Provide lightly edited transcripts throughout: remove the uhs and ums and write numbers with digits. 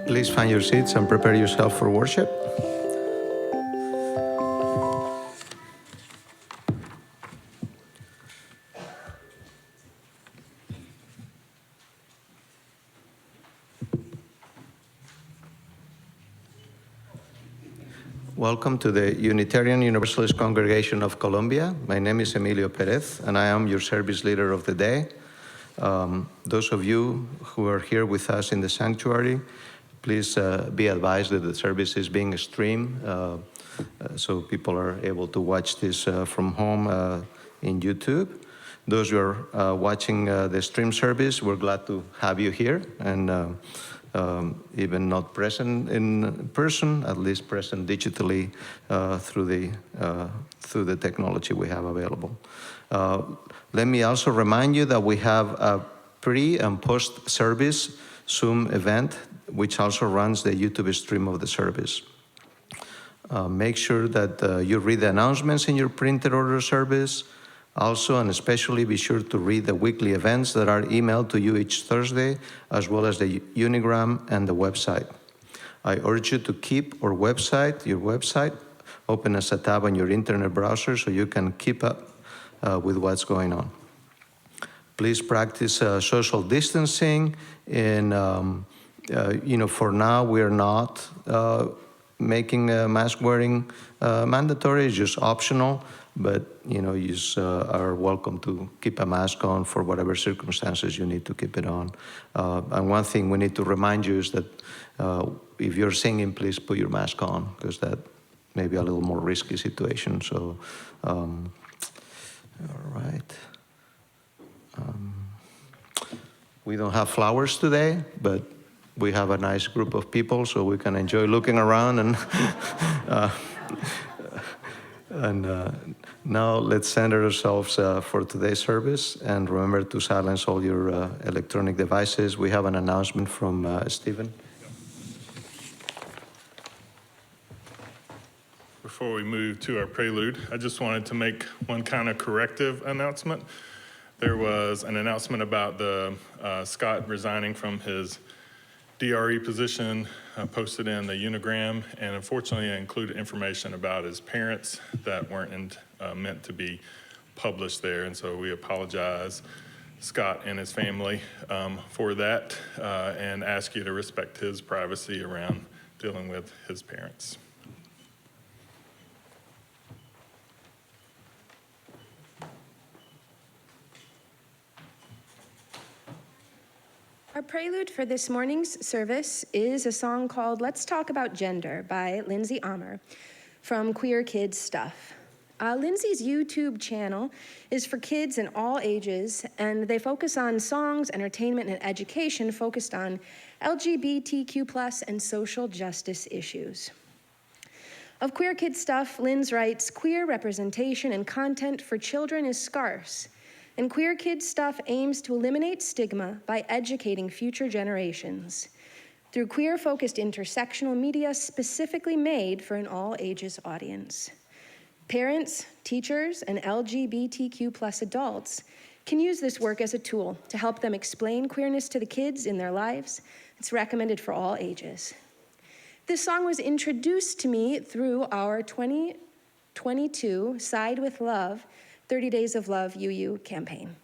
Please find your seats and prepare yourself for worship. Welcome to the Unitarian Universalist Congregation of Colombia. My name is Emilio Perez, and I am your service leader of the day. Those of you who are here with us in the sanctuary, please be advised that the service is being streamed, so people are able to watch this from home in YouTube. Those who are watching the stream service, we're glad to have you here, and even not present in person, at least present digitally through the technology we have available. Let me also remind you that we have a pre- and post-service Zoom event, which also runs the YouTube stream of the service. Make sure that you read the announcements in your printed order service. Also, and especially, be sure to read the weekly events that are emailed to you each Thursday, as well as the Unigram and the website. I urge you to keep your website, open as a tab on your internet browser so you can keep up with what's going on. Please practice social distancing, and for now we are not making mask wearing mandatory. It's just optional, but you are welcome to keep a mask on for whatever circumstances you need to keep it on. And one thing we need to remind you is that if you're singing, please put your mask on, because that may be a little more risky situation. So, all right. We don't have flowers today, but we have a nice group of people, so we can enjoy looking around. And now let's center ourselves for today's service, and remember to silence all your electronic devices. We have an announcement from Stephen. Before we move to our prelude, I just wanted to make one kind of corrective announcement. There was an announcement about Scott resigning from his DRE position posted in the Unigram, and unfortunately I included information about his parents that weren't meant to be published there, and so we apologize, Scott and his family, for that, and ask you to respect his privacy around dealing with his parents. Our prelude for this morning's service is a song called Let's Talk About Gender by Lindsay Amer from Queer Kids Stuff. Lindsay's YouTube channel is for kids in all ages, and they focus on songs, entertainment, and education focused on LGBTQ+ and social justice issues. Of Queer Kids Stuff, Linz writes, "Queer representation and content for children is scarce, and Queer Kids Stuff aims to eliminate stigma by educating future generations through queer-focused intersectional media specifically made for an all-ages audience. Parents, teachers, and LGBTQ+ adults can use this work as a tool to help them explain queerness to the kids in their lives. It's recommended for all ages." This song was introduced to me through our 2022 Side with Love 30 Days of Love UU campaign.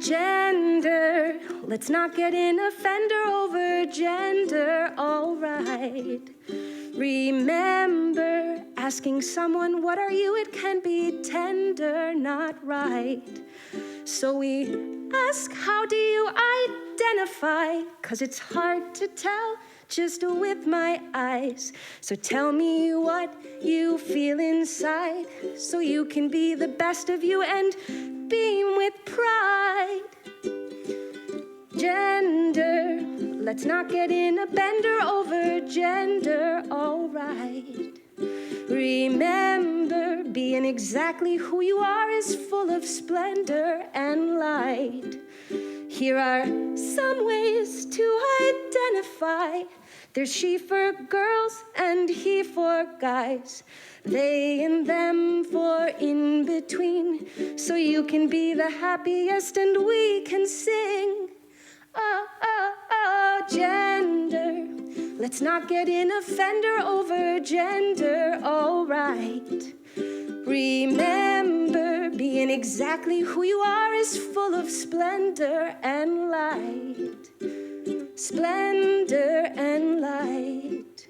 Gender, let's not get in a fender over gender, all right. Remember asking someone, what are you? It can be tender, not right. So we ask, how do you identify? 'Cause it's hard to tell just with my eyes. So tell me what you feel inside, so you can be the best of you and beam with pride. Gender, let's not get in a bender over gender, all right. Remember, being exactly who you are is full of splendor and light. Here are some ways to identify. There's she for girls and he for guys. They and them for in between. So you can be the happiest and we can sing. Oh, oh, oh, gender. Let's not get in a fender over gender, all right. Remember, being exactly who you are is full of splendor and light. Splendor and light.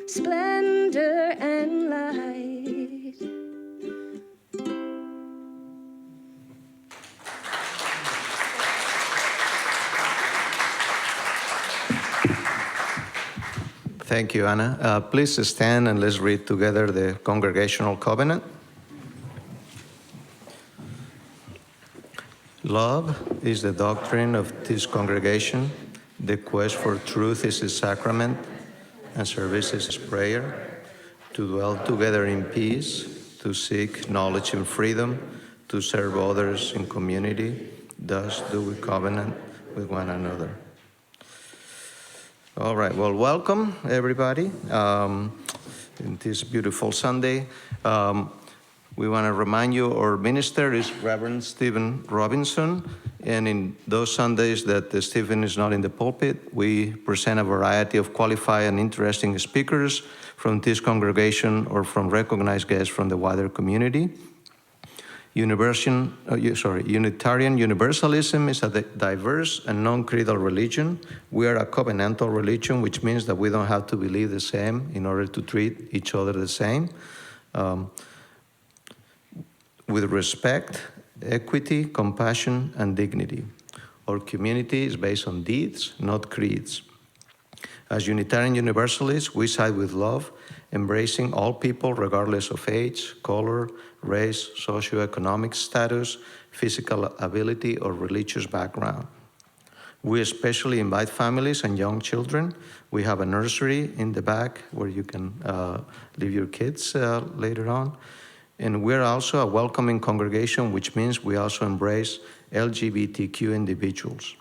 Splendor and light. Thank you, Anna. Please stand and let's read together the Congregational Covenant. Love is the doctrine of this congregation. The quest for truth is its sacrament, and service is its prayer. To dwell together in peace, to seek knowledge and freedom, to serve others in community. Thus do we covenant with one another. All right, well, welcome, everybody, in this beautiful Sunday. We want to remind you our minister is Reverend Stephen Robinson, and in those Sundays that Stephen is not in the pulpit, we present a variety of qualified and interesting speakers from this congregation or from recognized guests from the wider community. Unitarian Universalism is a diverse and non-creedal religion. We are a covenantal religion, which means that we don't have to believe the same in order to treat each other the same. With respect, equity, compassion, and dignity. Our community is based on deeds, not creeds. As Unitarian Universalists, we side with love, embracing all people regardless of age, color, race, socioeconomic status, physical ability, or religious background. We especially invite families and young children. We have a nursery in the back where you can leave your kids later on. And we're also a welcoming congregation, which means we also embrace LGBTQ individuals.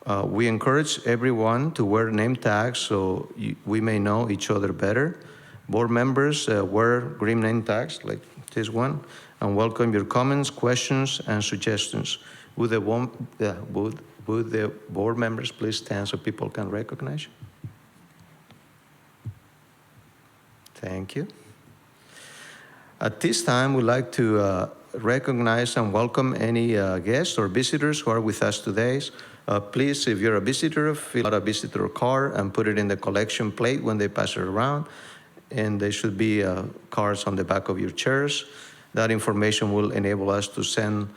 We encourage everyone to wear name tags so we may know each other better. Board members wear green name tags like this one and welcome your comments, questions, and suggestions. Would the board members please stand so people can recognize you? Thank you. At this time, we'd like to recognize and welcome any guests or visitors who are with us today. Please, if you're a visitor, fill out a visitor card and put it in the collection plate when they pass it around. And there should be cards on the back of your chairs. That information will enable us to send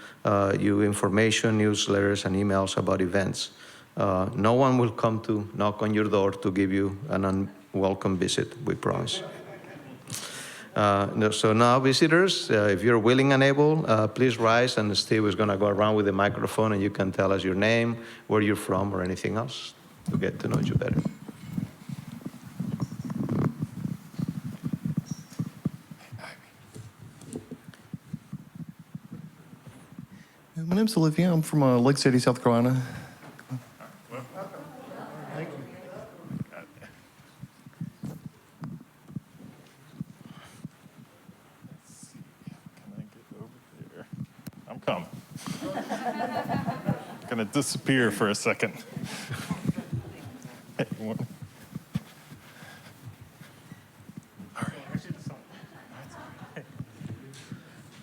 you information, newsletters, and emails about events. No one will come to knock on your door to give you an unwelcome visit, we promise. So now, visitors, if you're willing and able, please rise, and Steve is going to go around with the microphone, and you can tell us your name, where you're from, or anything else to get to know you better. My name's Olivia. I'm from Lake City, South Carolina. I'm coming. Gonna disappear for a second.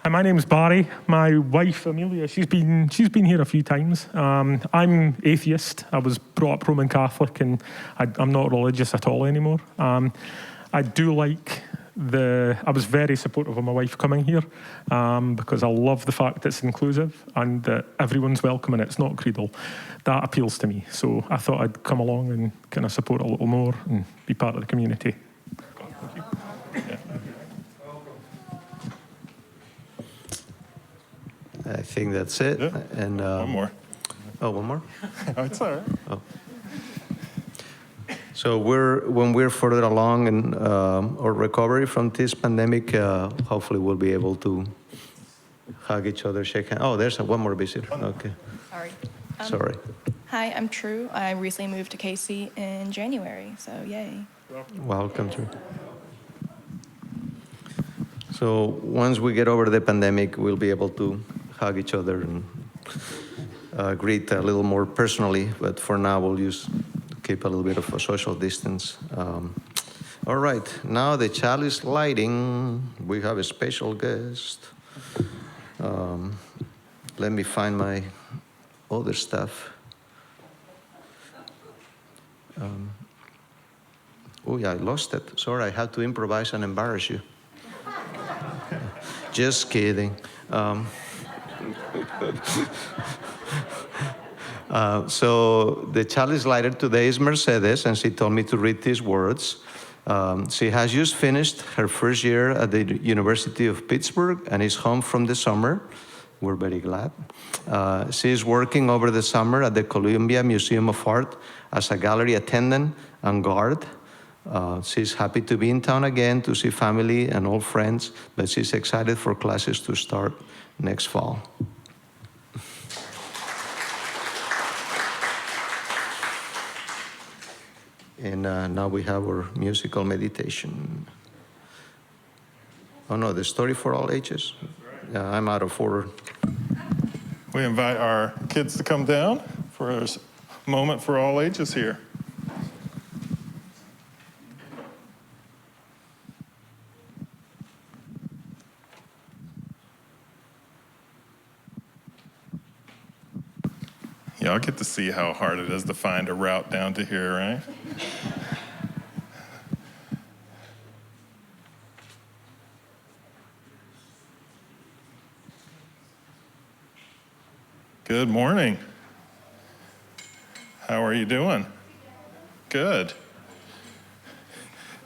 Hi, my name's Barry. My wife, Amelia, she's been here a few times. I'm atheist. I was brought up Roman Catholic, and I'm not religious at all anymore. I do like I was very supportive of my wife coming here because I love the fact that it's inclusive and that everyone's welcome and it's not creedal. That appeals to me. So I thought I'd come along and kind of support a little more and be part of the community. Thank you. Yeah. I think that's it. Yeah. And One more. Oh, one more? It's all right. Oh. So when we're further along in our recovery from this pandemic, hopefully we'll be able to hug each other, shake hands. Oh, there's one more visitor. Okay. Sorry. Sorry. Hi, I'm True. I recently moved to Casey in January, so yay. Welcome, Drew. So once we get over the pandemic, we'll be able to hug each other and greet a little more personally. But for now, we'll keep a little bit of a social distance. All right, now the chalice lighting. We have a special guest. Let me find my other stuff. Oh yeah, I lost it. Sorry, I had to improvise and embarrass you. Just kidding. So the chalice lighter today is Mercedes, and she told me to read these words. She has just finished her first year at the University of Pittsburgh and is home from the summer. We're very glad. She is working over the summer at the Columbia Museum of Art as a gallery attendant and guard. She's happy to be in town again to see family and old friends, but she's excited for classes to start next fall. And now we have our musical meditation. Oh no, the story for all ages? Yeah, I'm out of order. We invite our kids to come down for a moment for all ages here. Y'all get to see how hard it is to find a route down to here, right? Good morning. How are you doing? Good.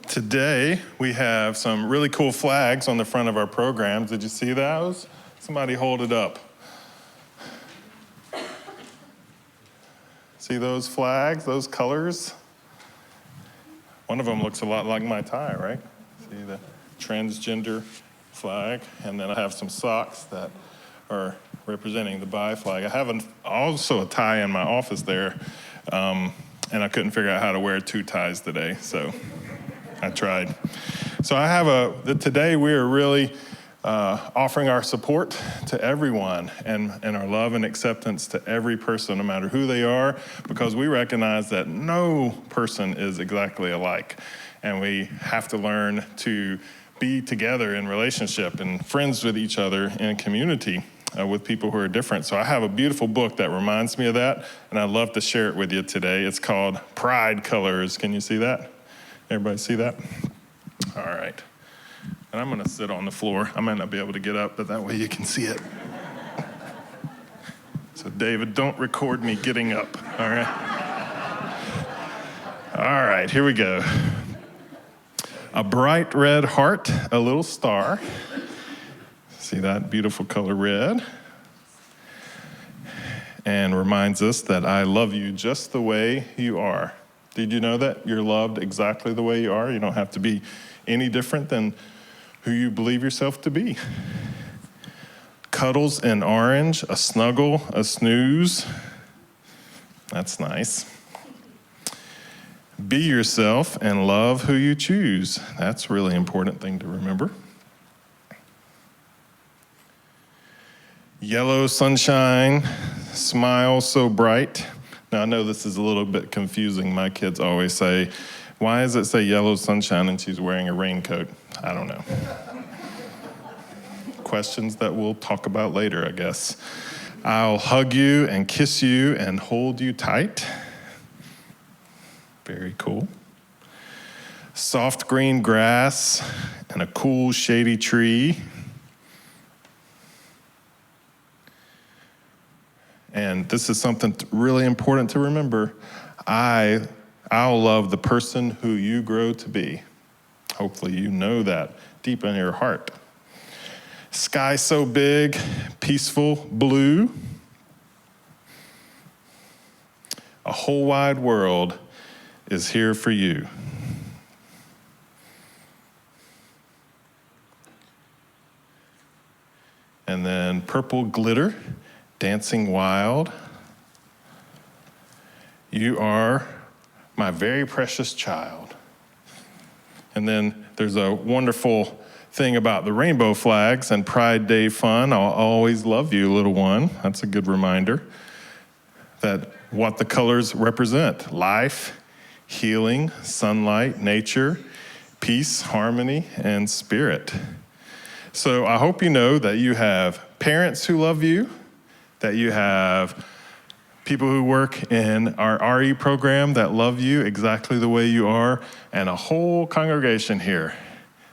Today, we have some really cool flags on the front of our programs. Did you see those? Somebody hold it up. See those flags, those colors? One of them looks a lot like my tie, right? See the transgender flag, and then I have some socks that are representing the bi flag. I have also a tie in my office there And I couldn't figure out how to wear 2 ties today, so I tried. So today we are really offering our support to everyone and our love and acceptance to every person, no matter who they are, because we recognize that no person is exactly alike. And we have to learn to be together in relationship and friends with each other in community with people who are different. So I have a beautiful book that reminds me of that, and I'd love to share it with you today. It's called Pride Colors. Can you see that? Everybody see that? All right. And I'm going to sit on the floor. I might not be able to get up, but that way you can see it. So David, don't record me getting up, all right? All right, here we go. A bright red heart, a little star. See that beautiful color red? And reminds us that I love you just the way you are. Did you know that you're loved exactly the way you are? You don't have to be any different than who you believe yourself to be. Cuddles in orange, a snuggle, a snooze. That's nice. Be yourself and love who you choose. That's a really important thing to remember. Yellow sunshine, smile so bright. Now I know this is a little bit confusing. My kids always say, why does it say yellow sunshine and she's wearing a raincoat? I don't know. Questions that we'll talk about later, I guess. I'll hug you and kiss you and hold you tight. Very cool. Soft green grass and a cool shady tree. And this is something really important to remember. I'll love the person who you grow to be. Hopefully you know that deep in your heart. Sky so big, peaceful blue. A whole wide world is here for you. And then purple glitter, dancing wild. You are my very precious child. And then there's a wonderful thing about the rainbow flags and Pride Day fun. I'll always love you, little one. That's a good reminder that what the colors represent: life, healing, sunlight, nature, peace, harmony, and spirit. So I hope you know that you have parents who love you, that you have people who work in our RE program that love you exactly the way you are, and a whole congregation here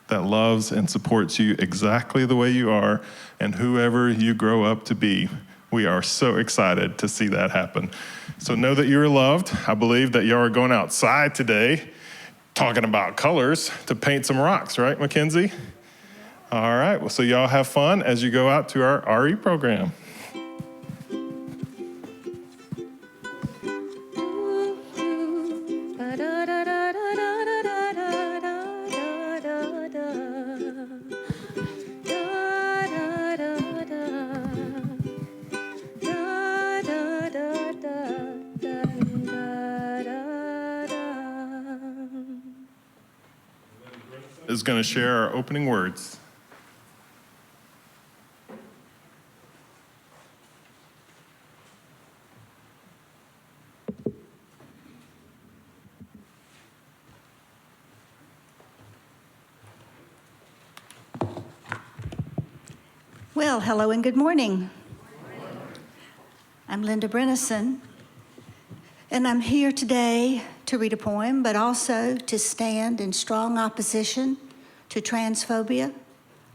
that loves and supports you exactly the way you are and whoever you grow up to be. We are so excited to see that happen. So know that you are loved. I believe that you are going outside today talking about colors to paint some rocks, right, Mackenzie? All right, well, so y'all have fun as you go out to our RE program. Is going to share our opening words. Well, hello and good morning. I'm Linda Brennison, and I'm here today to read a poem, but also to stand in strong opposition to transphobia,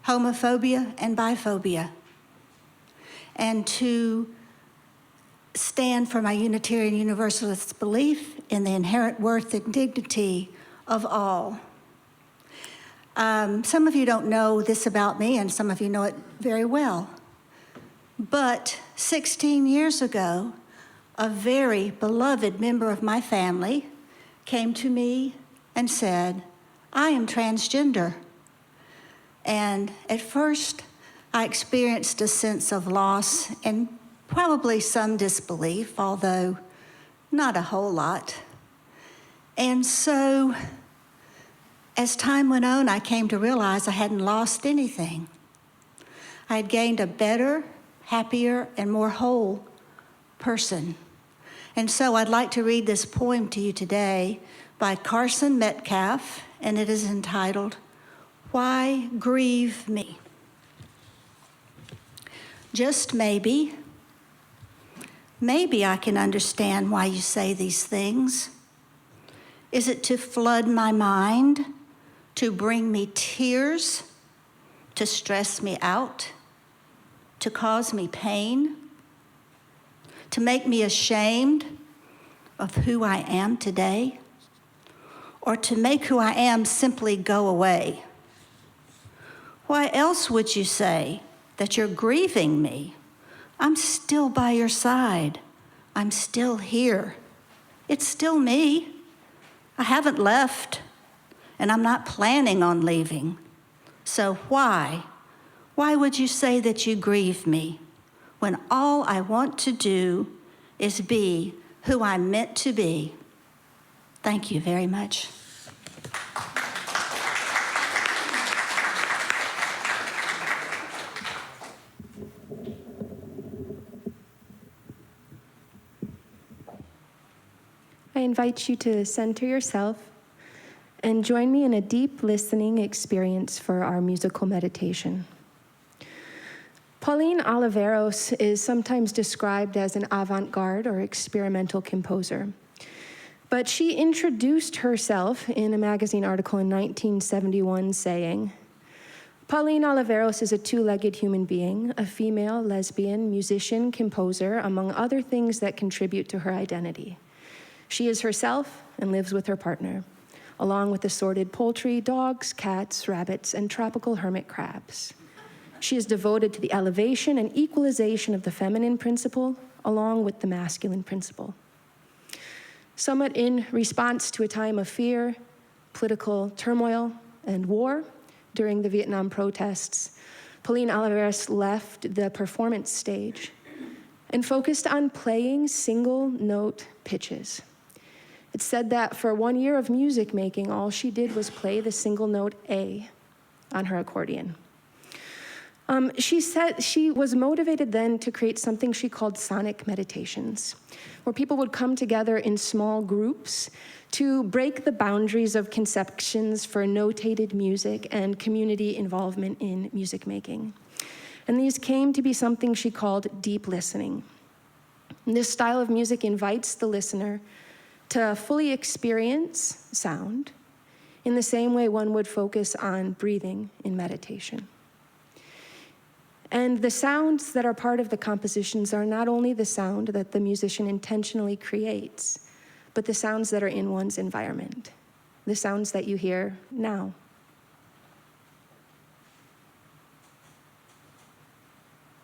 homophobia, and biphobia, and to stand for my Unitarian Universalist belief in the inherent worth and dignity of all. Some of you don't know this about me, and some of you know it very well. But 16 years ago, a very beloved member of my family came to me and said, I am transgender. And at first, I experienced a sense of loss and probably some disbelief, although Not a whole lot. And so, as time went on, I came to realize I hadn't lost anything. I had gained a better, happier, and more whole person. And so I'd like to read this poem to you today by Carson Metcalf, and it is entitled, Why Grieve Me? Just maybe I can understand why you say these things. Is it to flood my mind, to bring me tears, to stress me out, to cause me pain, to make me ashamed of who I am today, or to make who I am simply go away? Why else would you say that you're grieving me? I'm still by your side. I'm still here. It's still me. I haven't left, and I'm not planning on leaving. So why would you say that you grieve me when all I want to do is be who I'm meant to be? Thank you very much. I invite you to center yourself and join me in a deep listening experience for our musical meditation. Pauline Oliveros is sometimes described as an avant-garde or experimental composer. But she introduced herself in a magazine article in 1971 saying, Pauline Oliveros is a two-legged human being, a female, lesbian, musician, composer, among other things that contribute to her identity. She is herself and lives with her partner, along with assorted poultry, dogs, cats, rabbits, and tropical hermit crabs. She is devoted to the elevation and equalization of the feminine principle, along with the masculine principle. Somewhat in response to a time of fear, political turmoil, and war during the Vietnam protests, Pauline Oliveros left the performance stage and focused on playing single-note pitches. It's said that for 1 year of music making, all she did was play the single note A on her accordion. She said she was motivated then to create something she called sonic meditations, where people would come together in small groups to break the boundaries of conceptions for notated music and community involvement in music making. And these came to be something she called deep listening. And this style of music invites the listener to fully experience sound in the same way one would focus on breathing in meditation. And the sounds that are part of the compositions are not only the sound that the musician intentionally creates, but the sounds that are in one's environment, the sounds that you hear now.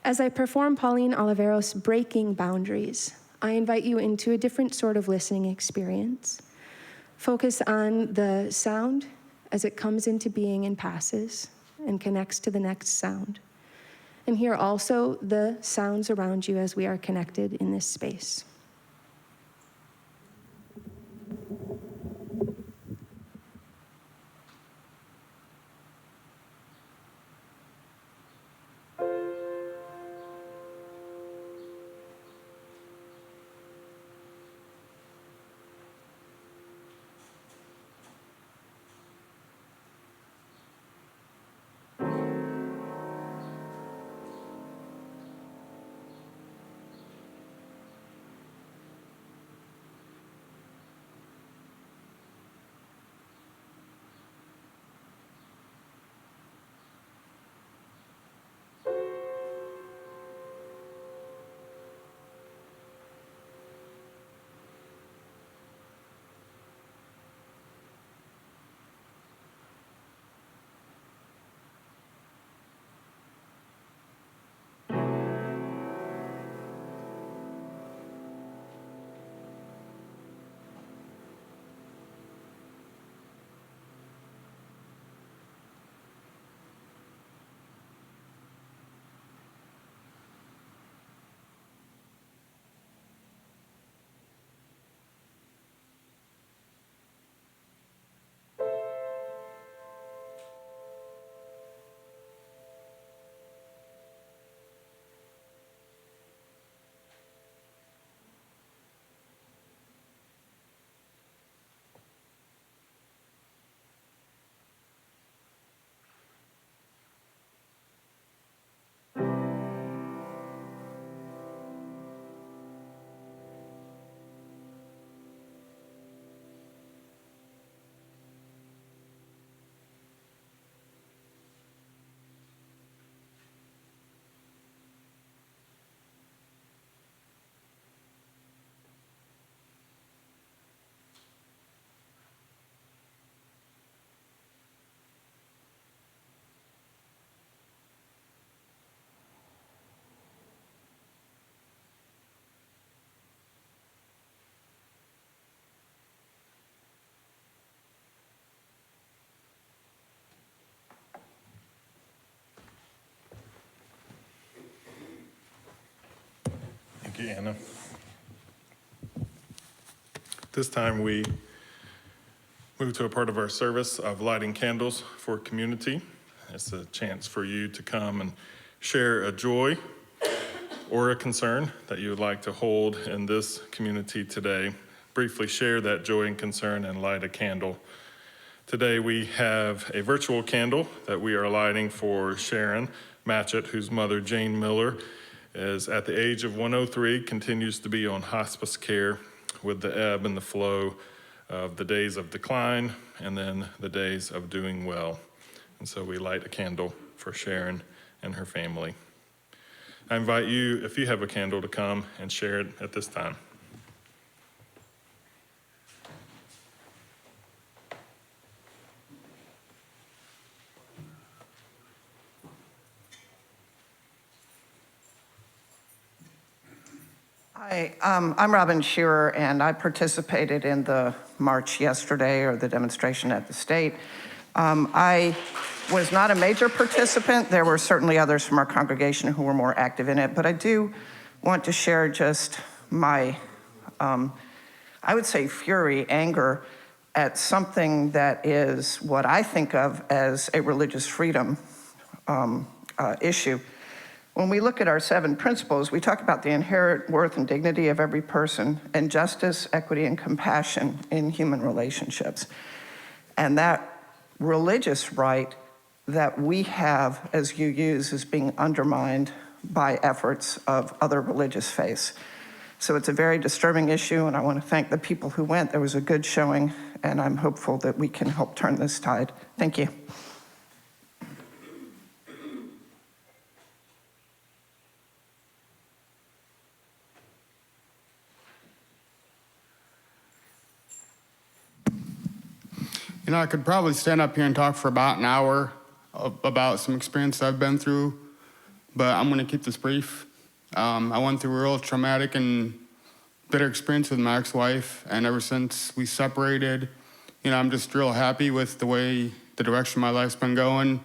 As I perform Pauline Oliveros' Breaking Boundaries, I invite you into a different sort of listening experience. Focus on the sound as it comes into being and passes and connects to the next sound. And hear also the sounds around you as we are connected in this space. Thank you, Anna. This time we move to a part of our service of lighting candles for community. It's a chance for you to come and share a joy or a concern that you would like to hold in this community today. Briefly share that joy and concern and light a candle. Today we have a virtual candle that we are lighting for Sharon Matchett, whose mother, Jane Miller, is at the age of 103, continues to be on hospice care with the ebb and the flow of the days of decline and then the days of doing well. And so we light a candle for Sharon and her family. I invite you, if you have a candle, to come and share it at this time. Hi, I'm Robin Shearer, and I participated in the march yesterday, or the demonstration at the state. I was not a major participant. There were certainly others from our congregation who were more active in it, but I do want to share just my, I would say, fury, anger at something that is what I think of as a religious freedom issue. When we look at our 7 principles, we talk about the inherent worth and dignity of every person and justice, equity, and compassion in human relationships. And that religious right that we have as UUs is being undermined by efforts of other religious faiths. So it's a very disturbing issue, and I want to thank the people who went. There was a good showing, and I'm hopeful that we can help turn this tide. Thank you. You know, I could probably stand up here and talk for about an hour about some experience I've been through, but I'm going to keep this brief. I went through a real traumatic and bitter experience with my ex-wife, and ever since we separated, you know, I'm just real happy with the direction my life's been going.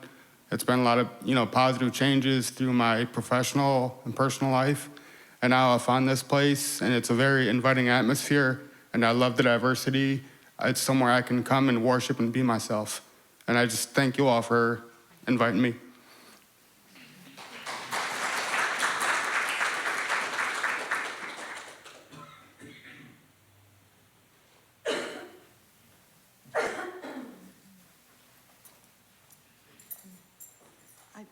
It's been a lot of, you know, positive changes through my professional and personal life, and now I found this place, and it's a very inviting atmosphere, and I love the diversity. It's somewhere I can come and worship and be myself. And I just thank you all for inviting me.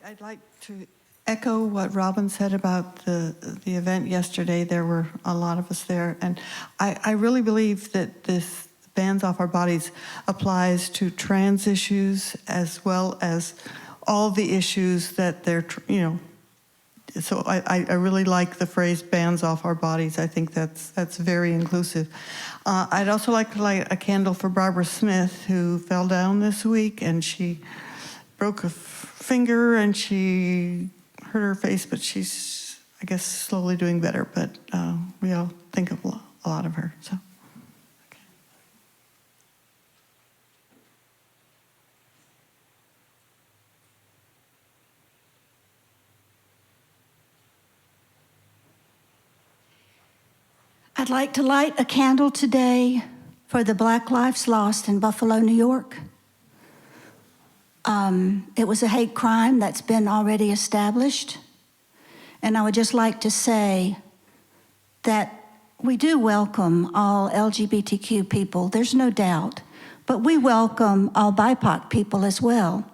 I'd like to echo what Robin said about the event yesterday. There were a lot of us there. And I really believe that this Bands Off Our Bodies applies to trans issues as well as all the issues that they're, you know. So I really like the phrase "bands off our bodies." I think that's very inclusive. I'd also like to light a candle for Barbara Smith, who fell down this week and she broke a finger and she hurt her face, but she's, I guess, slowly doing better. But we all think of a lot of her. So. I'd like to light a candle today for the Black Lives Lost in Buffalo, New York. It was a hate crime that's been already established. And I would just like to say that we do welcome all LGBTQ people, there's no doubt, but we welcome all BIPOC people as well.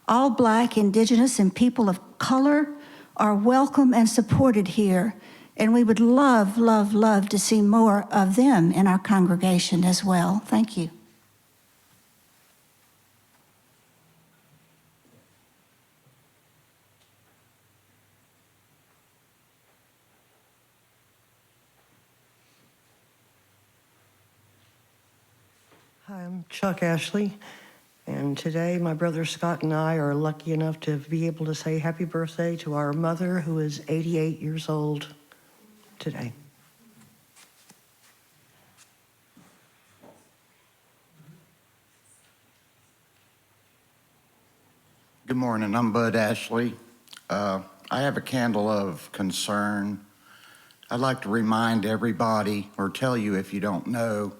All Black, Indigenous, and people of color are welcome and supported here. And we would love, love, love to see more of them in our congregation as well. Thank you. Hi, I'm Chuck Ashley, and today my brother Scott and I are lucky enough to be able to say happy birthday to our mother, who is 88 years old today. Good morning, I'm Bud Ashley. I have a candle of concern I'd like to remind everybody, or tell you if you don't know,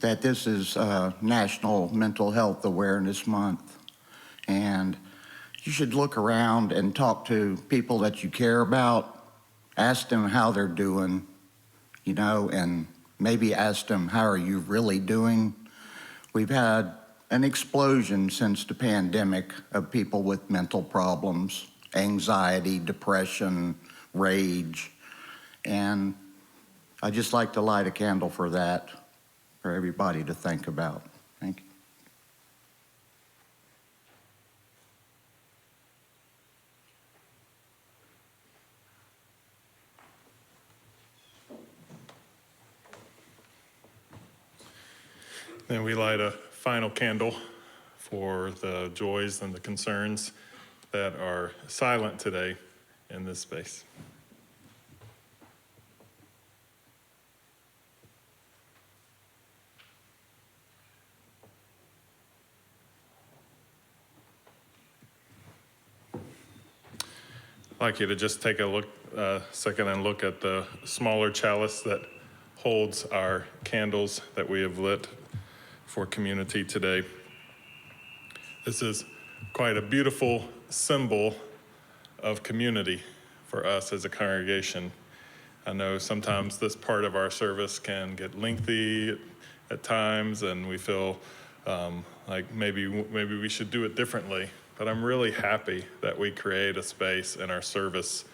that this is National Mental Health Awareness Month. And you should look around and talk to people that you care about, ask them how they're doing, you know, and maybe ask them, how are you really doing? We've had an explosion since the pandemic of people with mental problems, anxiety, depression, rage, and I'd just like to light a candle for that, for everybody to think about. Thank you. Then we light a final candle for the joys and the concerns that are silent today in this space. I'd like you to just take a second and look at the smaller chalice that holds our candles that we have lit for community today. This is quite a beautiful symbol of community for us as a congregation. I know sometimes this part of our service can get lengthy at times, and we feel like maybe we should do it differently. But I'm really happy that we create a space in our service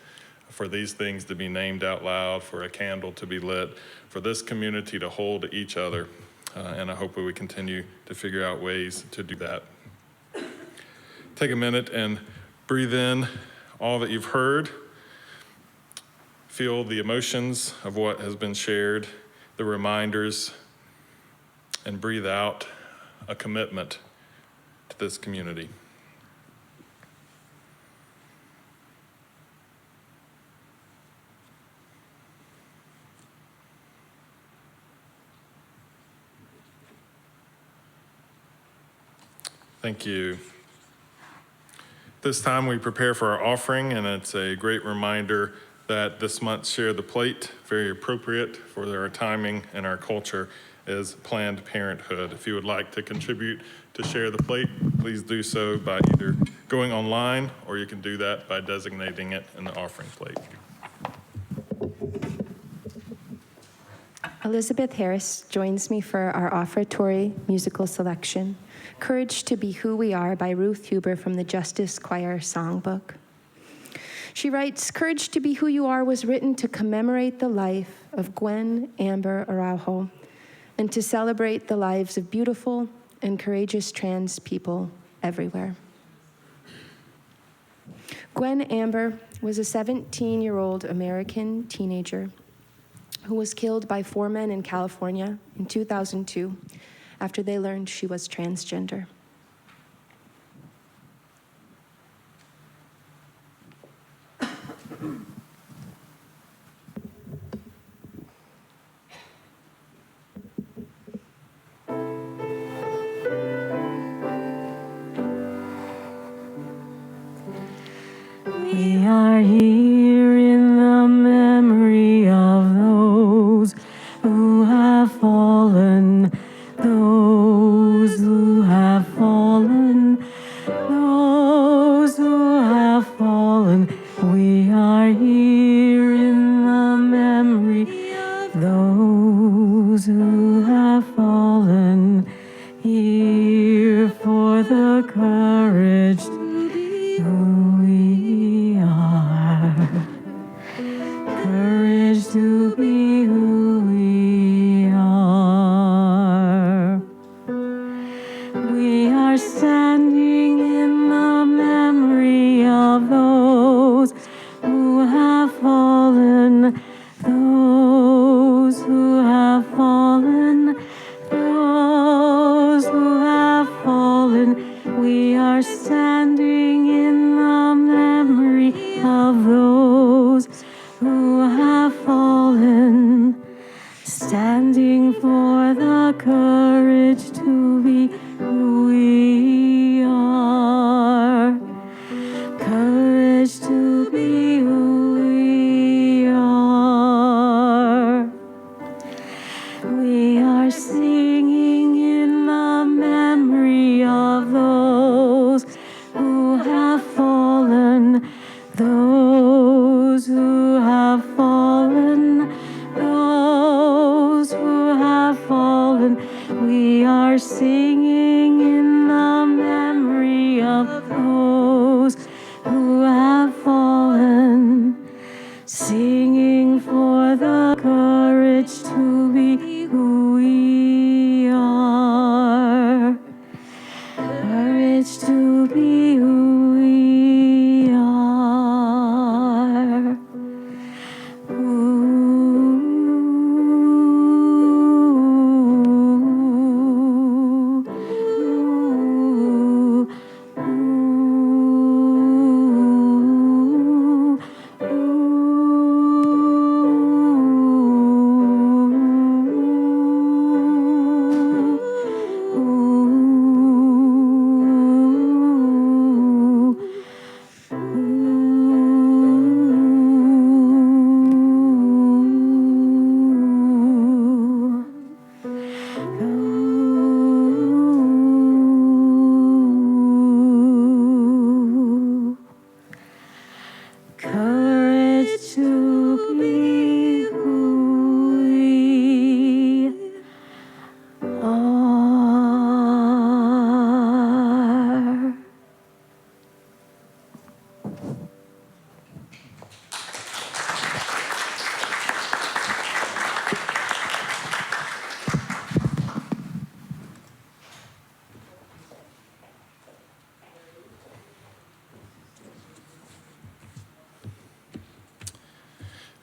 for these things to be named out loud, for a candle to be lit, for this community to hold each other. And I hope that we continue to figure out ways to do that. Take a minute and breathe in all that you've heard. Feel the emotions of what has been shared, the reminders, and breathe out a commitment to this community. Thank you. This time we prepare for our offering, and it's a great reminder that this month's Share the Plate, very appropriate for our timing and our culture, is Planned Parenthood. If you would like to contribute to Share the Plate, please do so by either going online, or you can do that by designating it in the offering plate. Elizabeth Harris joins me for our offertory musical selection, Courage to Be Who We Are by Ruth Huber from the Justice Choir Songbook. She writes, Courage to Be Who You Are was written to commemorate the life of Gwen Amber Araujo and to celebrate the lives of beautiful and courageous trans people everywhere. Gwen Amber was a 17-year-old American teenager who was killed by 4 men in California in 2002 after they learned she was transgender. We are here in the memory of those who have fallen, those who have fallen, those who have fallen. We are here in the memory of those who have fallen, here for the courage to be who we are.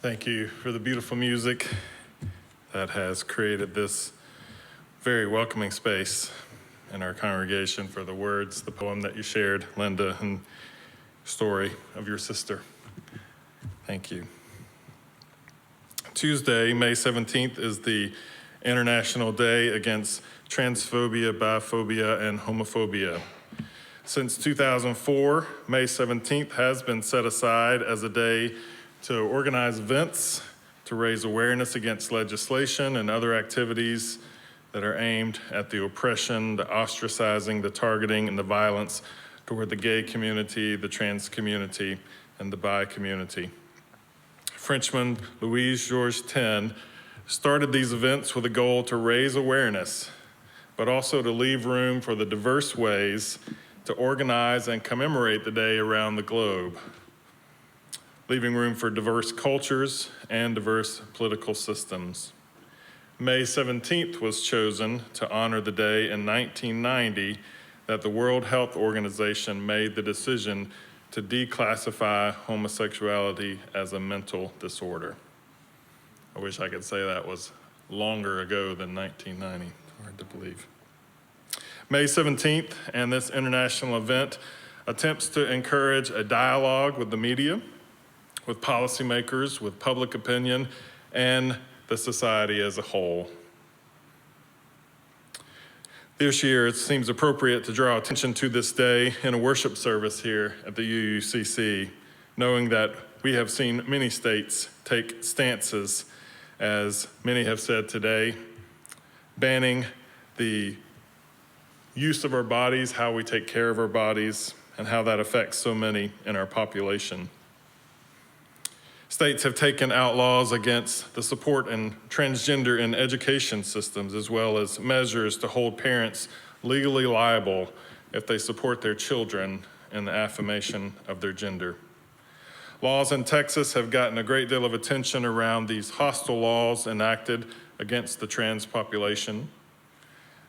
Thank you for the beautiful music that has created this very welcoming space in our congregation, for the words, the poem that you shared, Linda, and story of your sister. Thank you. Tuesday, May 17th, is the International Day Against Transphobia, Biphobia, and Homophobia. Since 2004, May 17th has been set aside as a day to organize events, to raise awareness against legislation and other activities that are aimed at the oppression, the ostracizing, the targeting, and the violence toward the gay community, the trans community, and the bi community. Frenchman Louis-Georges Tin started these events with a goal to raise awareness, but also to leave room for the diverse ways to organize and commemorate the day around the globe, leaving room for diverse cultures and diverse political systems. May 17th was chosen to honor the day in 1990 that the World Health Organization made the decision to declassify homosexuality as a mental disorder. I wish I could say that was longer ago than 1990. Hard to believe. May 17th and this international event attempts to encourage a dialogue with the media, with policymakers, with public opinion, and the society as a whole. This year, it seems appropriate to draw attention to this day in a worship service here at the UUCC, knowing that we have seen many states take stances, as many have said today, banning the use of our bodies, how we take care of our bodies, and how that affects so many in our population. States have taken out laws against the support and transgender in education systems, as well as measures to hold parents legally liable if they support their children in the affirmation of their gender. Laws in Texas have gotten a great deal of attention around these hostile laws enacted against the trans population.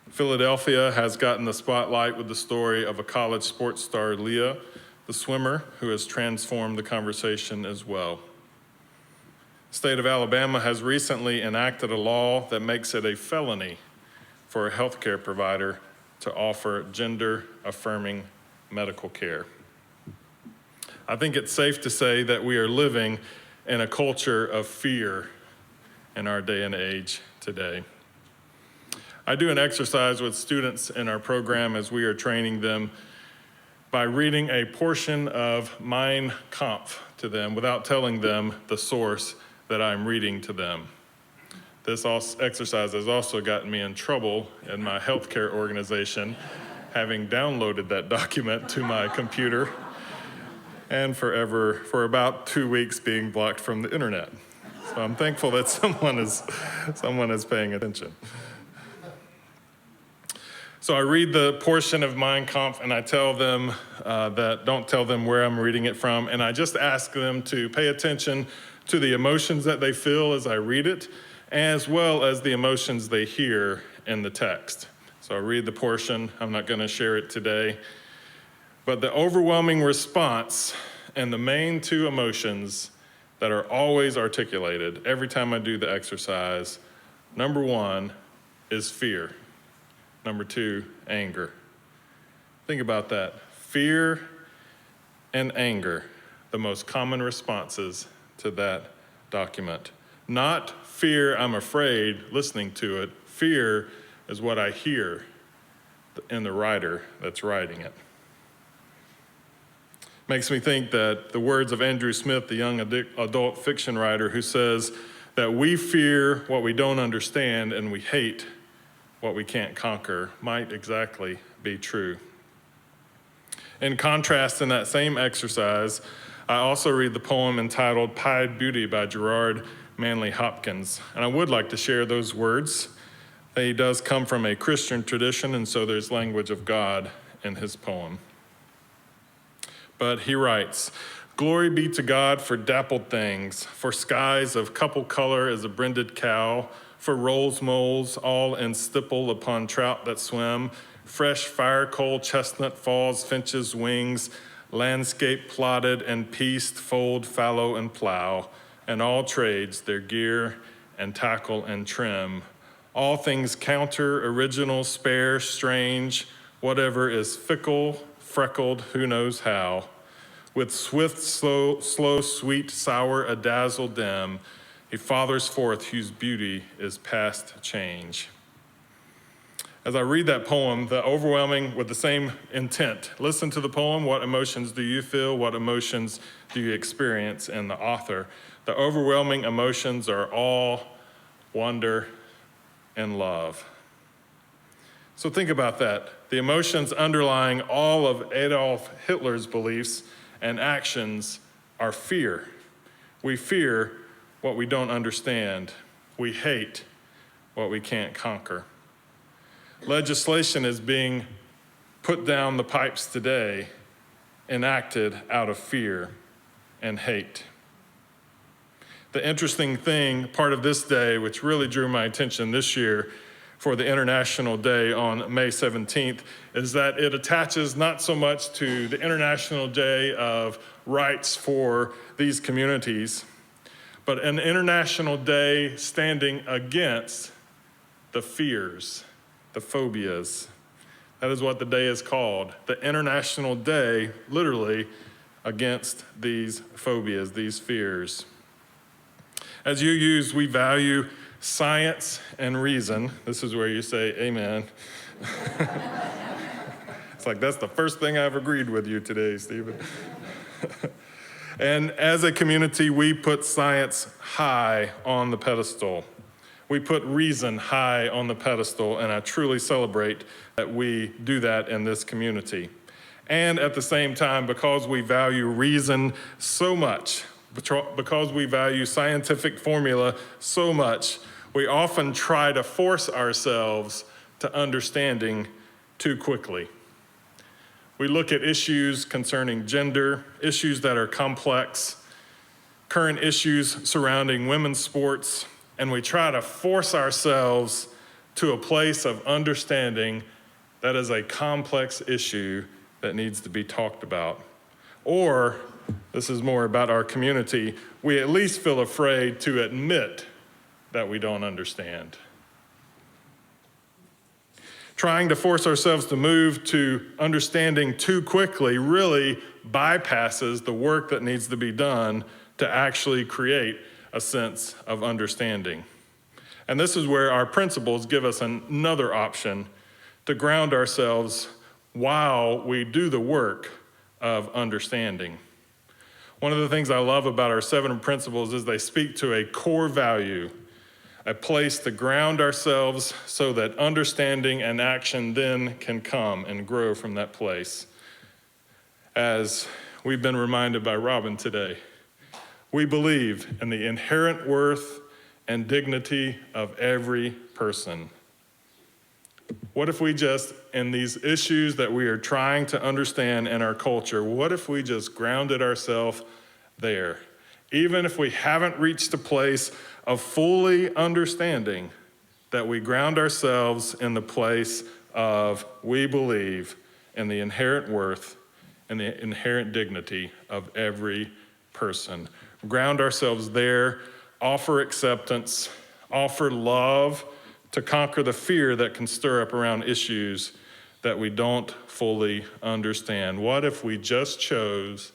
Philadelphia has gotten the spotlight with the story of a college sports star, Leah, the swimmer, who has transformed the conversation as well. The state of Alabama has recently enacted a law that makes it a felony for a healthcare provider to offer gender-affirming medical care. I think it's safe to say that we are living in a culture of fear in our day and age today. I do an exercise with students in our program as we are training them by reading a portion of Mein Kampf to them without telling them the source that I'm reading to them. This exercise has also gotten me in trouble in my healthcare organization, having downloaded that document to my computer and for about 2 weeks being blocked from the internet. So I'm thankful that someone is paying attention. So I read the portion of Mein Kampf and I tell them don't tell them where I'm reading it from, and I just ask them to pay attention to the emotions that they feel as I read it, as well as the emotions they hear in the text. So I read the portion, I'm not gonna share it today, but the overwhelming response and the main two emotions that are always articulated every time I do the exercise, number one is fear. Number two, anger. Think about that. Fear and anger, the most common responses to that document. Not fear, I'm afraid, listening to it. Fear is what I hear in the writer that's writing it. Makes me think that the words of Andrew Smith, the young adult fiction writer, who says that we fear what we don't understand and we hate what we can't conquer, might exactly be true. In contrast, in that same exercise, I also read the poem entitled Pied Beauty by Gerard, Manley, Hopkins. And I would like to share those words. He does come from a Christian tradition, and so there's language of God in his poem. But he writes, "Glory be to God for dappled things, for skies of couple color as a brinded cow, for rolls moles all in stipple upon trout that swim, fresh fire coal chestnut falls finches wings, landscape plotted and pieced fold fallow and plow, and all trades, their gear and tackle and trim. All things counter, original, spare, strange, whatever is fickle, freckled, who knows how. With swift, slow, sweet, sour, a dazzle dim, he fathers forth whose beauty is past change. As I read that poem, the overwhelming, with the same intent, listen to the poem. What emotions do you feel? What emotions do you experience in the author? The overwhelming emotions are all wonder and love. So think about that. The emotions underlying all of Adolf Hitler's beliefs and actions are fear. We fear what we don't understand. We hate what we can't conquer. Legislation is being put down the pipes today, enacted out of fear and hate. The interesting thing, part of this day, which really drew my attention this year for the International Day on May 17th, is that it attaches not so much to the International Day of rights for these communities, but an International Day standing against the fears, the phobias. That is what the day is called. The International Day, literally, against these phobias, these fears. As you use, we value science and reason. This is where you say amen. It's like, that's the first thing I've agreed with you today, Stephen. And as a community, we put science high on the pedestal. We put reason high on the pedestal, and I truly celebrate that we do that in this community. And at the same time, because we value reason so much, because we value scientific formula so much, we often try to force ourselves to understanding too quickly. We look at issues concerning gender, issues that are complex, current issues surrounding women's sports, and we try to force ourselves to a place of understanding that is a complex issue that needs to be talked about. Or, this is more about our community, we at least feel afraid to admit that we don't understand. Trying to force ourselves to move to understanding too quickly really bypasses the work that needs to be done to actually create a sense of understanding. And this is where our principles give us another option to ground ourselves while we do the work of understanding. One of the things I love about our 7 principles is they speak to a core value, a place to ground ourselves so that understanding and action then can come and grow from that place. As we've been reminded by Robin today, we believe in the inherent worth and dignity of every person. What if we just, in these issues that we are trying to understand in our culture, what if we just grounded ourselves there? Even if we haven't reached a place of fully understanding, that we ground ourselves in the place of we believe in the inherent worth and the inherent dignity of every person. Ground ourselves there, offer acceptance, offer love to conquer the fear that can stir up around issues that we don't fully understand. What if we just chose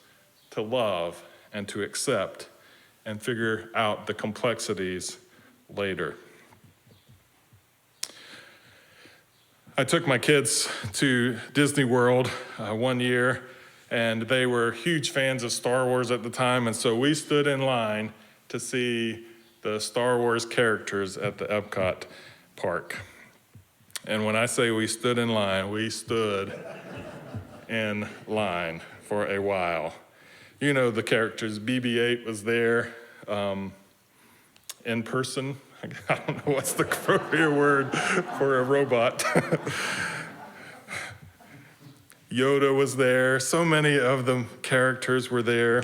to love and to accept and figure out the complexities later? I took my kids to Disney World one year, and they were huge fans of Star Wars at the time, and so we stood in line to see the Star Wars characters at the Epcot park. And when I say we stood in line, we stood in line for a while. You know the characters. BB-8 was there in person. I don't know what's the appropriate word for a robot. Yoda was there. So many of the characters were there.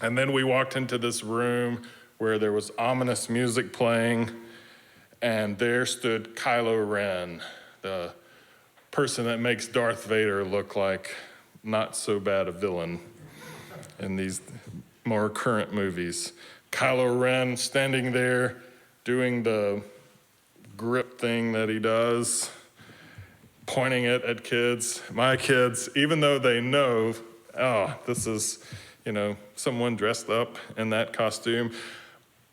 And then we walked into this room where there was ominous music playing, and there stood Kylo Ren, the person that makes Darth Vader look like not so bad a villain in these more current movies. Kylo Ren standing there doing the grip thing that he does, pointing it at kids, my kids, even though they know, oh, this is, someone dressed up in that costume.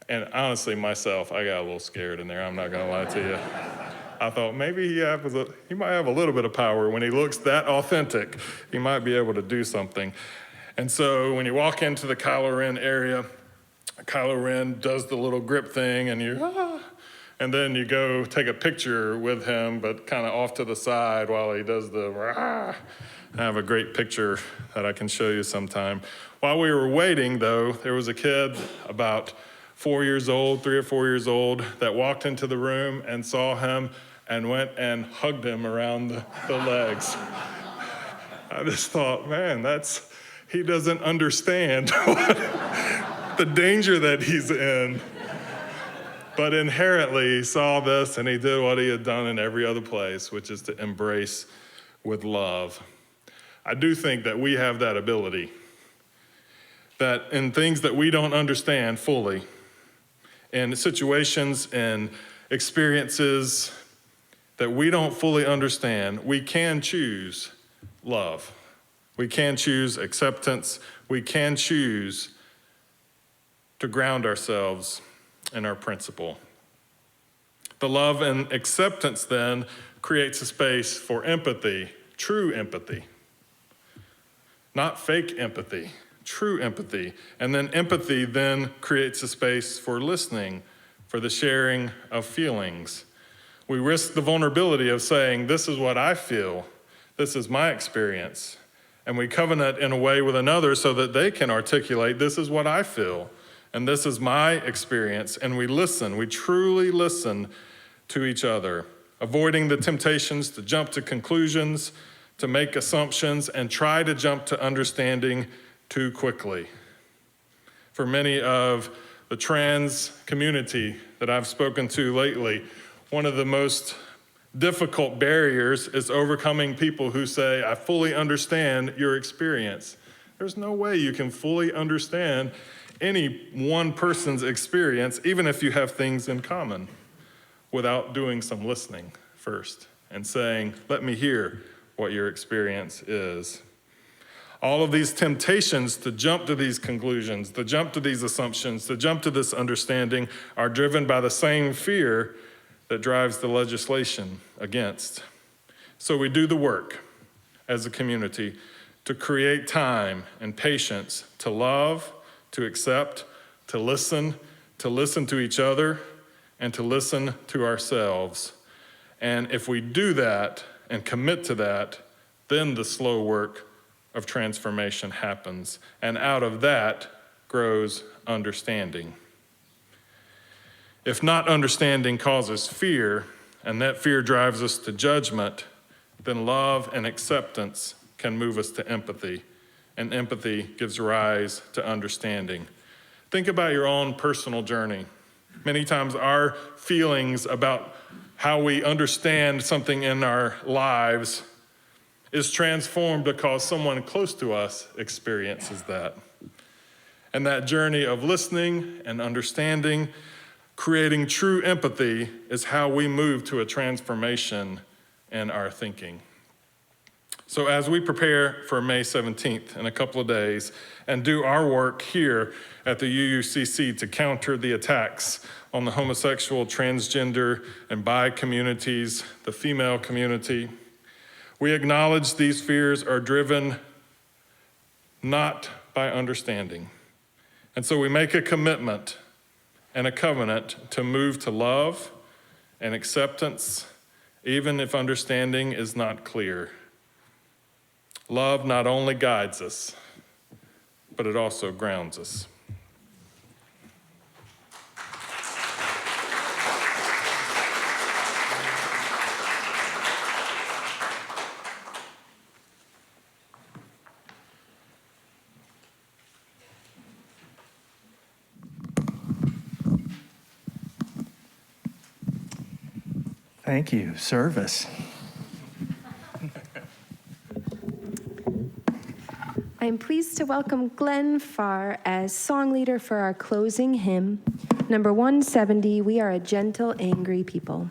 And honestly, myself, I got a little scared in there, I'm not gonna lie to you. I thought maybe he might have a little bit of power. When he looks that authentic, he might be able to do something. And so when you walk into the Kylo Ren area, Kylo Ren does the little grip thing and and then you go take a picture with him, but kind of off to the side while he does the I have a great picture that I can show you sometime. While we were waiting though, there was a kid about 4 years old, 3 or 4 years old, that walked into the room and saw him and went and hugged him around the legs. I just thought, man, he doesn't understand the danger that he's in. But inherently, he saw this and he did what he had done in every other place, which is to embrace with love. I do think that we have that ability, that in things that we don't understand fully, in situations and experiences that we don't fully understand, we can choose love. We can choose acceptance. We can choose to ground ourselves in our principle. The love and acceptance then creates a space for empathy, true empathy, not fake empathy, true empathy. And then empathy then creates a space for listening, for the sharing of feelings. We risk the vulnerability of saying, this is what I feel, this is my experience. And we covenant in a way with another so that they can articulate, this is what I feel, and this is my experience. And we listen, we truly listen to each other, avoiding the temptations to jump to conclusions, to make assumptions, and try to jump to understanding too quickly. For many of the trans community that I've spoken to lately, one of the most difficult barriers is overcoming people who say, I fully understand your experience. There's no way you can fully understand any one person's experience, even if you have things in common, without doing some listening first and saying, let me hear what your experience is. All of these temptations to jump to these conclusions, to jump to these assumptions, to jump to this understanding are driven by the same fear that drives the legislation against. So we do the work as a community to create time and patience to love, to accept, to listen to each other, and to listen to ourselves. And if we do that and commit to that, then the slow work of transformation happens. And out of that grows understanding. If not understanding causes fear, and that fear drives us to judgment, then love and acceptance can move us to empathy, and empathy gives rise to understanding. Think about your own personal journey. Many times our feelings about how we understand something in our lives is transformed because someone close to us experiences that. And that journey of listening and understanding, creating true empathy, is how we move to a transformation in our thinking. So as we prepare for May 17th in a couple of days and do our work here at the UUCC to counter the attacks on the homosexual, transgender, and bi communities, the female community, we acknowledge these fears are driven not by understanding. And so we make a commitment and a covenant to move to love and acceptance, even if understanding is not clear. Love not only guides us, but it also grounds us. Thank you. Service. I am pleased to welcome Glenn Farr as song leader for our closing hymn, number 170, We Are a Gentle, Angry People.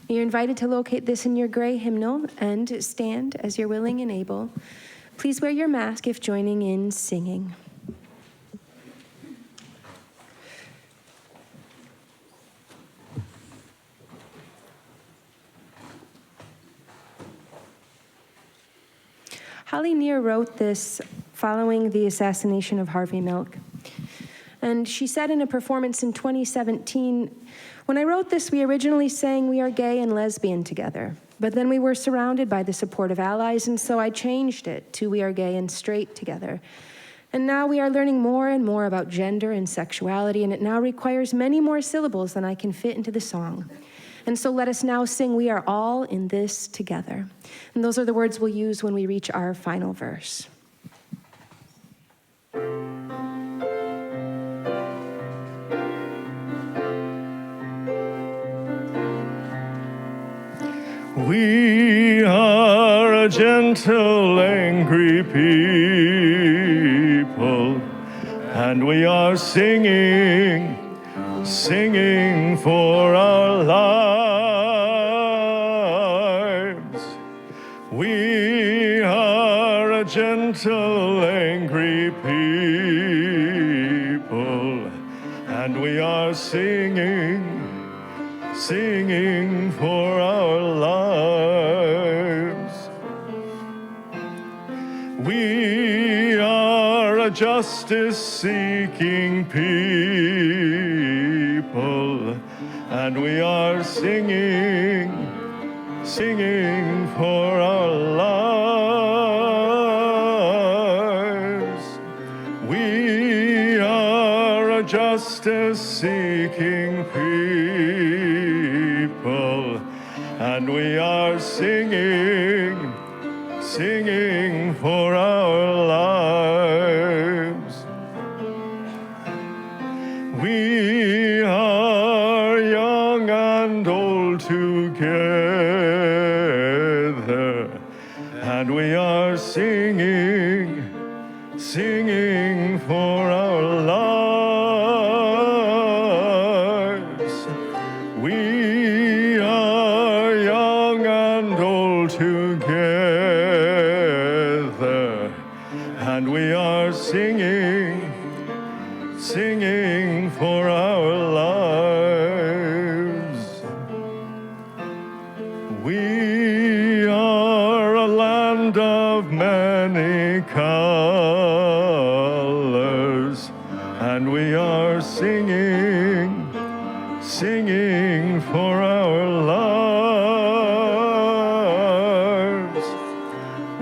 You're invited to locate this in your gray hymnal and stand as you're willing and able. Please wear your mask if joining in singing. Holly Near wrote this following the assassination of Harvey Milk. And she said in a performance in 2017, when I wrote this, we originally sang We Are Gay and Lesbian together. But then we were surrounded by the support of allies, and so I changed it to We Are Gay and Straight together. And now we are learning more and more about gender and sexuality, and it now requires many more syllables than I can fit into the song. And so let us now sing, We Are All in This Together. And those are the words we'll use when we reach our final verse. We are a gentle, angry people, and we are singing for our lives. We are a gentle, angry people, and we are singing for our lives. We are a justice-seeking people, and we are singing for our lives. We are a justice-seeking people, and we are singing for our lives. We are young and old together, and we are singing for our lives. We are young and old together, and we are singing for our lives. We are a land of many colors, and we are singing for our lives.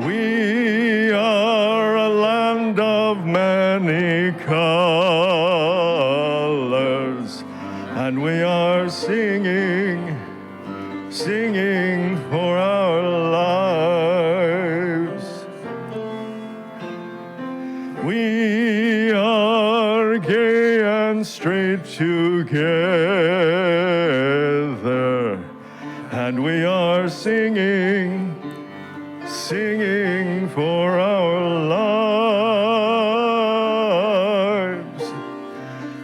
We are a land of many colors, and we are singing for our lives. We are gay and straight together, and we are singing for our lives.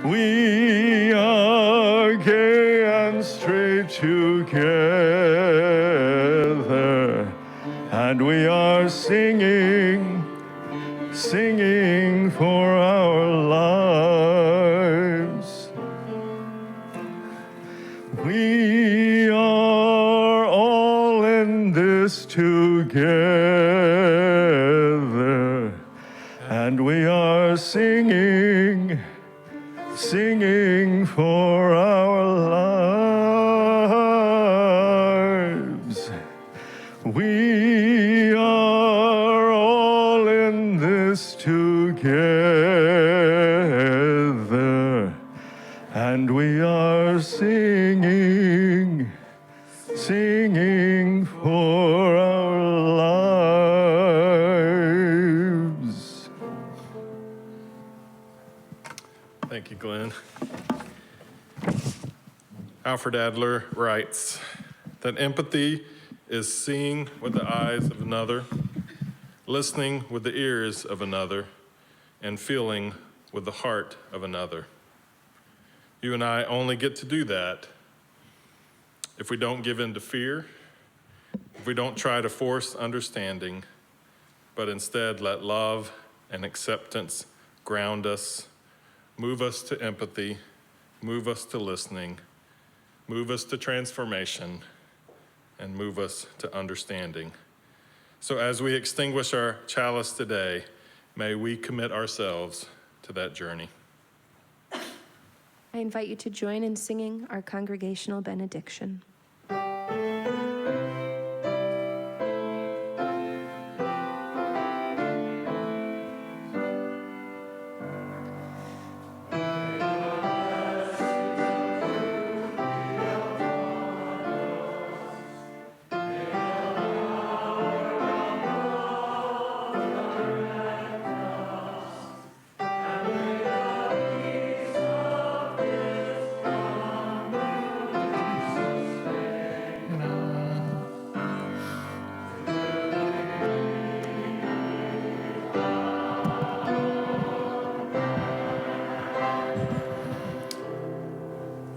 We are gay and straight together, and we are singing for our lives. We are all in this together, and we are singing for our lives. We are all in this together, and we are singing for our lives. Thank you, Glenn. Alfred Adler writes that empathy is seeing with the eyes of another, listening with the ears of another, and feeling with the heart of another. You and I only get to do that if we don't give in to fear, if we don't try to force understanding, but instead let love and acceptance ground us, move us to empathy, move us to listening, move us to transformation, and move us to understanding. So as we extinguish our chalice today, may we commit ourselves to that journey. I invite you to join in singing our congregational benediction.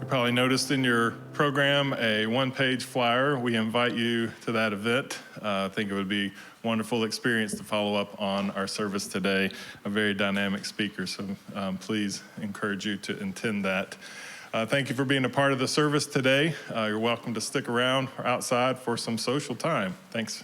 Probably noticed in your program a one-page flyer. We invite you to that event. I think it would be a wonderful experience to follow up on our service today. A very dynamic speaker, so please encourage you to attend that. Thank you for being a part of the service today. You're welcome to stick around or outside for some social time. Thanks.